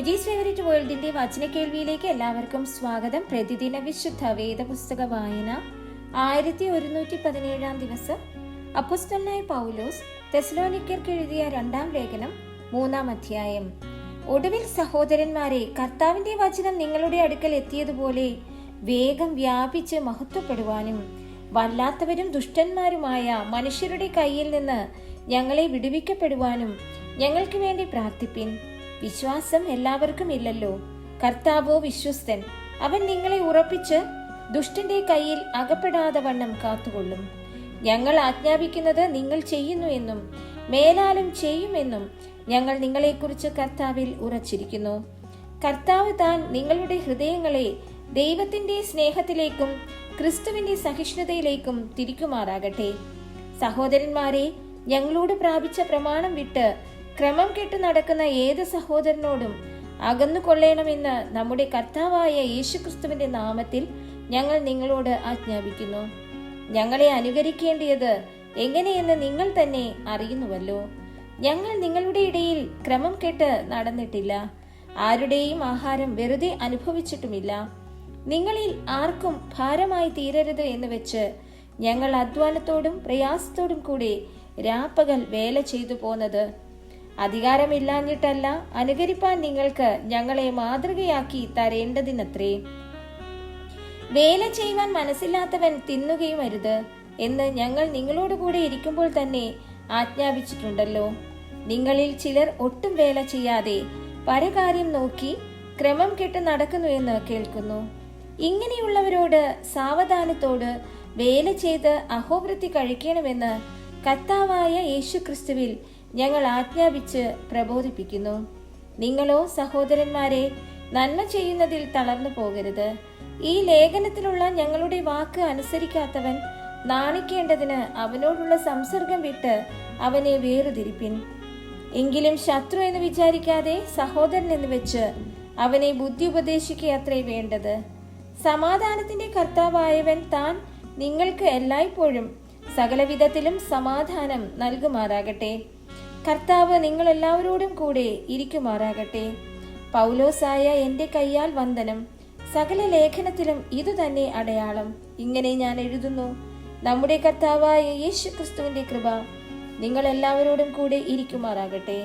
ജിജീസ് favourite വേൾഡിന്റെ വചന കേൾവിയിലേക്ക് എല്ലാവർക്കും സ്വാഗതം. പ്രതിദിന വിശുദ്ധ വേദപുസ്തക വായന 1117 ദിവസം. അപ്പോസ്തലനായ പൗലോസ് തെസ്സലോനിക്കർക്ക് എഴുതിയ 2-ാം ലേഖനം 3-ാം അധ്യായം. ഒടുവിൽ സഹോദരന്മാരെ, കർത്താവിന്റെ വചനം നിങ്ങളുടെ അടുക്കൽ എത്തിയതുപോലെ വേഗം വ്യാപിച്ച് മഹത്വപ്പെടുവാനും വല്ലാത്തവരും ദുഷ്ടന്മാരുമായ മനുഷ്യരുടെ കയ്യിൽ നിന്ന് ഞങ്ങളെ വിടുവിക്കപ്പെടുവാനും ഞങ്ങൾക്ക് വേണ്ടി പ്രാർത്ഥിപ്പിൻ. വിശ്വാസം എല്ലാവർക്കും ഇല്ലല്ലോ. കർത്താവോ വിശ്വസ്തൻ. അവൻ നിങ്ങളെ ഉറപ്പിച്ച് ദുഷ്ടന്റെ കയ്യിൽ അകപ്പെടാതെ വണ്ണം കാത്തുകൊള്ളും. ഞങ്ങൾ ആജ്ഞാപിക്കുന്നത് നിങ്ങൾ ചെയ്യുന്നു എന്നും മേലാലും ചെയ്യുമെന്നും ഞങ്ങൾ നിങ്ങളെക്കുറിച്ച് കർത്താവിൽ ഉറച്ചിരിക്കുന്നു. കർത്താവ് താൻ നിങ്ങളുടെ ഹൃദയങ്ങളെ ദൈവത്തിന്റെ സ്നേഹത്തിലേക്കും ക്രിസ്തുവിന്റെ സഹിഷ്ണുതയിലേക്കും തിരിക്കുമാറാകട്ടെ. സഹോദരന്മാരെ, ഞങ്ങളോട് പ്രാപിച്ച പ്രമാണം വിട്ട് ക്രമം കെട്ടു നടക്കുന്ന ഏത് സഹോദരനോടും അകന്നു കൊള്ളണമെന്ന് നമ്മുടെ കർത്താവായ യേശുക്രിസ്തുവിന്റെ നാമത്തിൽ ഞങ്ങൾ നിങ്ങളോട് ആജ്ഞാപിക്കുന്നു. ഞങ്ങളെ അനുകരിക്കേണ്ടത് എങ്ങനെയെന്ന് നിങ്ങൾ തന്നെ അറിയുന്നുവല്ലോ. ഞങ്ങൾ നിങ്ങളുടെ ഇടയിൽ ക്രമം കെട്ട് നടന്നിട്ടില്ല, ആരുടെയും ആഹാരം വെറുതെ അനുഭവിച്ചിട്ടുമില്ല. നിങ്ങളിൽ ആർക്കും ഭാരമായി തീരരുത് എന്ന് വെച്ച് ഞങ്ങൾ അധ്വാനത്തോടും പ്രയാസത്തോടും കൂടെ രാപ്പകൽ വേല ചെയ്തു പോന്നത് അധികാരമില്ലാഞ്ഞിട്ടല്ല, അനുകരിപ്പാൻ നിങ്ങൾക്ക് ഞങ്ങളെ മാതൃകയാക്കി തരേണ്ടതിനത്രേ. വേല ചെയ്യുവാൻ മനസ്സില്ലാത്തവൻ തിന്നുകയും അരുത് എന്ന് ഞങ്ങൾ നിങ്ങളോട് കൂടെ ഇരിക്കുമ്പോൾ തന്നെ ആജ്ഞാപിച്ചിട്ടുണ്ടല്ലോ. നിങ്ങളിൽ ചിലർ ഒട്ടും വേല ചെയ്യാതെ പരകാര്യം നോക്കി ക്രമം കെട്ട് നടക്കുന്നു എന്ന് കേൾക്കുന്നു. ഇങ്ങനെയുള്ളവരോട് സാവധാനത്തോട് വേല ചെയ്ത് അഹോവൃത്തി കഴിക്കണമെന്ന് കർത്താവായ യേശുക്രിസ്തുവിൽ ഞങ്ങൾ ആജ്ഞാപിച്ച് പ്രബോധിപ്പിക്കുന്നു. നിങ്ങളോ സഹോദരന്മാരെ, നന്മ ചെയ്യുന്നതിൽ തളർന്നു പോകരുത്. ഈ ലേഖനത്തിലുള്ള ഞങ്ങളുടെ വാക്ക് അനുസരിക്കാത്തവൻ നാണിക്കേണ്ടതിന് അവനോടുള്ള സംസർഗം വിട്ട് അവനെ വേർതിരിപ്പിൻ. എങ്കിലും ശത്രു എന്ന് വിചാരിക്കാതെ സഹോദരൻ എന്ന് വെച്ച് അവനെ ബുദ്ധി ഉപദേശിക്കുകയത്രേ വേണ്ടത്. സമാധാനത്തിന്റെ കർത്താവായവൻ താൻ നിങ്ങൾക്ക് എല്ലായ്പ്പോഴും സകലവിധത്തിലും സമാധാനം നൽകുമാറാകട്ടെ. കർത്താവ് നിങ്ങൾ എല്ലാവരോടും കൂടെ ഇരിക്കുമാറാകട്ടെ. പൗലോസായ എന്റെ കയ്യാൽ വന്ദനം. സകല ലേഖനത്തിലും ഇതുതന്നെ അടയാളം. ഇങ്ങനെ ഞാൻ എഴുതുന്നു. നമ്മുടെ കർത്താവായ യേശുക്രിസ്തുവിന്റെ കൃപ നിങ്ങൾ എല്ലാവരോടും കൂടെ ഇരിക്കുമാറാകട്ടെ.